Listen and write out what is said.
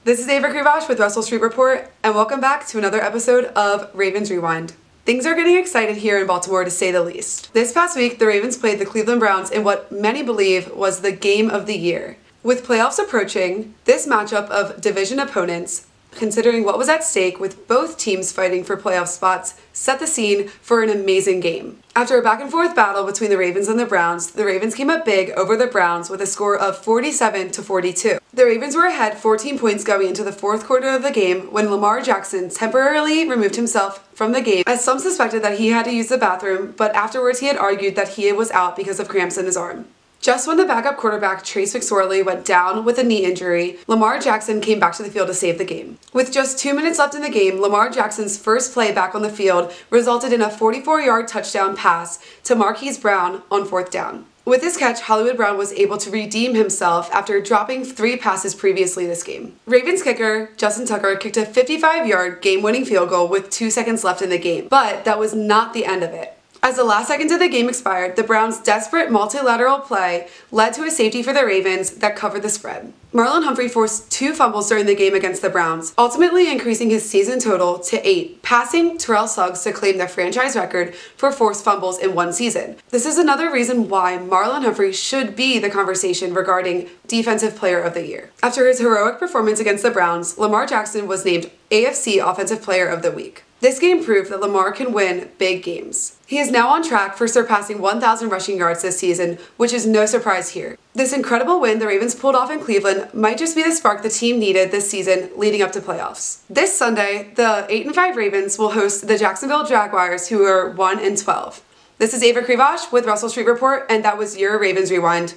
This is Ava Krivosh with Russell Street Report, and welcome back to another episode of Ravens Rewind. Things are getting excited here in Baltimore, to say the least. This past week, the Ravens played the Cleveland Browns in what many believe was the game of the year. With playoffs approaching, this matchup of division opponents, considering what was at stake with both teams fighting for playoff spots, set the scene for an amazing game. After a back-and-forth battle between the Ravens and the Browns, the Ravens came up big over the Browns with a score of 47-42. The Ravens were ahead 14 points going into the fourth quarter of the game when Lamar Jackson temporarily removed himself from the game, as some suspected that he had to use the bathroom, but afterwards he had argued that he was out because of cramps in his arm. Just when the backup quarterback Trace McSorley went down with a knee injury, Lamar Jackson came back to the field to save the game. With just 2 minutes left in the game, Lamar Jackson's first play back on the field resulted in a 44-yard touchdown pass to Marquise Brown on fourth down. With this catch, Hollywood Brown was able to redeem himself after dropping 3 passes previously this game. Ravens kicker Justin Tucker kicked a 55-yard game-winning field goal with 2 seconds left in the game, but that was not the end of it. As the last seconds of the game expired, the Browns' desperate multilateral play led to a safety for the Ravens that covered the spread. Marlon Humphrey forced 2 fumbles during the game against the Browns, ultimately increasing his season total to 8, passing Terrell Suggs to claim the franchise record for forced fumbles in one season. This is another reason why Marlon Humphrey should be the conversation regarding Defensive Player of the Year. After his heroic performance against the Browns, Lamar Jackson was named AFC Offensive Player of the Week. This game proved that Lamar can win big games. He is now on track for surpassing 1,000 rushing yards this season, which is no surprise here. This incredible win the Ravens pulled off in Cleveland might just be the spark the team needed this season leading up to playoffs. This Sunday, the 8-5 Ravens will host the Jacksonville Jaguars, who are 1-12. This is Ava Krivosh with Russell Street Report, and that was your Ravens Rewind.